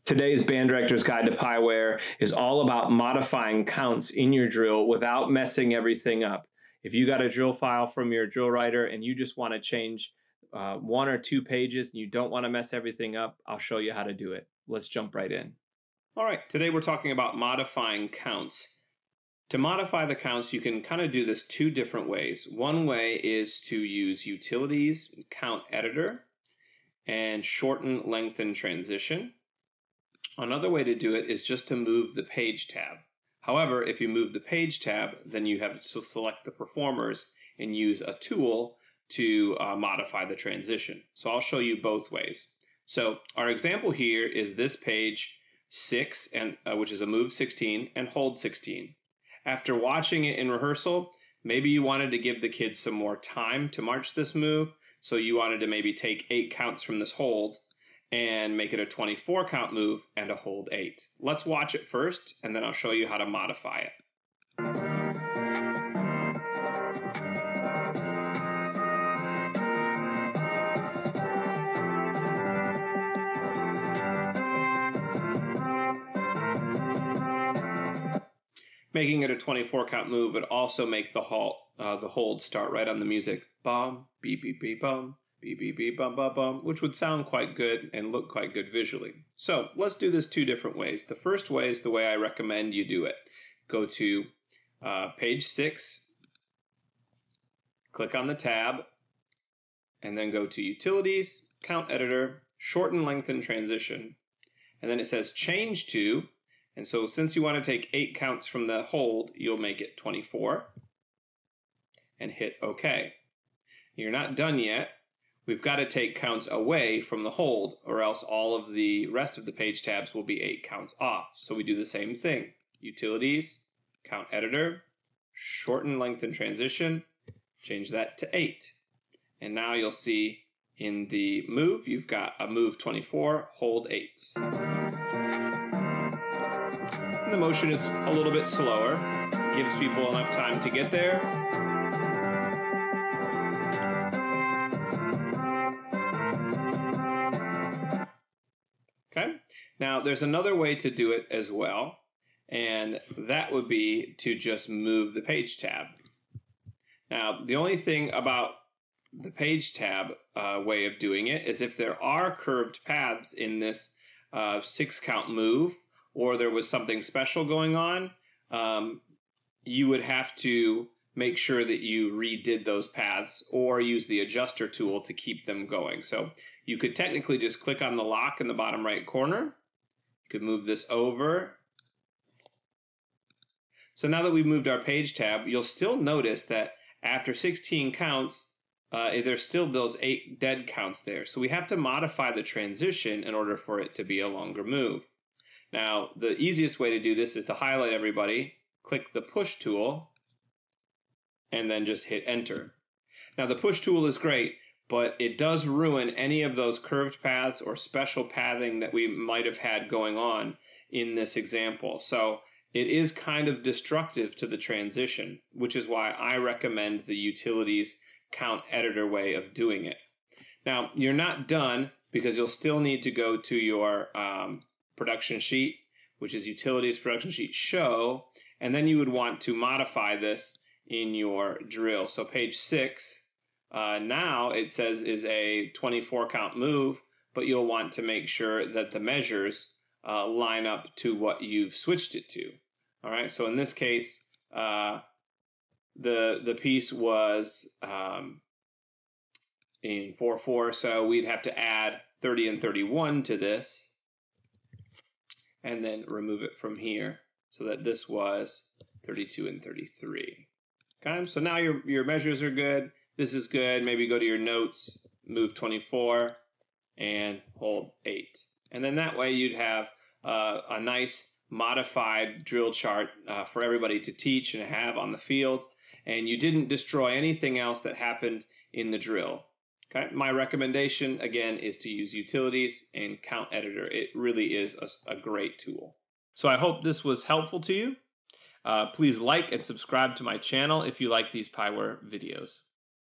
Today's Band Director's Guide to Pyware is all about modifying counts in your drill without messing everything up. If you got a drill file from your drill writer and you just want to change 1 or 2 pages and you don't want to mess everything up, I'll show you how to do it. Let's jump right in. All right, today we're talking about modifying counts. To modify the counts, you can kind of do this 2 different ways. One way is to use Utilities, Count Editor, and shorten, lengthen, transition. Another way to do it is just to move the Page tab. However, if you move the Page tab, then you have to select the performers and use a tool to modify the transition. So I'll show you both ways. So our example here is this page 6, and which is a move 16 and hold 16. After watching it in rehearsal, maybe you wanted to give the kids some more time to march this move, so you wanted to maybe take 8 counts from this hold and make it a 24 count move and a hold 8. Let's watch it first, and then I'll show you how to modify it. Making it a 24 count move would also make the hold start right on the music. Bum, beep, beep, beep, bum, beep, beep, beep, bum, bum, bum, which would sound quite good and look quite good visually. So let's do this 2 different ways. The first way is the way I recommend you do it. Go to page 6, click on the tab, and then go to Utilities, Count Editor, Shorten, Lengthen, Transition. And then it says Change to. And so since you want to take 8 counts from the hold, you'll make it 24 and hit OK. You're not done yet. We've got to take counts away from the hold, or else all of the rest of the page tabs will be 8 counts off. So we do the same thing. Utilities, Count Editor, Shorten, Lengthen, Transition, change that to 8. And now you'll see in the move, you've got a move 24, hold 8. The motion is a little bit slower, gives people enough time to get there. Okay, now there's another way to do it as well, and that would be to just move the Page tab. Now, the only thing about the Page tab way of doing it is if there are curved paths in this 6 count move, or there was something special going on, you would have to make sure that you redid those paths or use the adjuster tool to keep them going. So you could technically just click on the lock in the bottom right corner. You could move this over. So now that we've moved our Page tab, you'll still notice that after 16 counts, there's still those 8 dead counts there. So we have to modify the transition in order for it to be a longer move. Now, the easiest way to do this is to highlight everybody, click the push tool, and then just hit enter. Now, the push tool is great, but it does ruin any of those curved paths or special pathing that we might have had going on in this example. So it is kind of destructive to the transition, which is why I recommend the Utilities Count Editor way of doing it. Now, you're not done because you'll still need to go to your production sheet, which is Utilities Production Sheet Show, and then you would want to modify this in your drill. So page 6, now it says is a 24 count move, but you'll want to make sure that the measures line up to what you've switched it to. All right, so in this case, the piece was in 4/4, so we'd have to add 30 and 31 to this, and then remove it from here so that this was 32 and 33. Okay, so now your measures are good. This is good. Maybe go to your notes, move 24, and hold 8. And then that way you'd have a nice modified drill chart for everybody to teach and have on the field. And you didn't destroy anything else that happened in the drill. Okay, my recommendation, again, is to use Utilities and Count Editor. It really is a great tool. So I hope this was helpful to you. Please like and subscribe to my channel if you like these Pyware videos.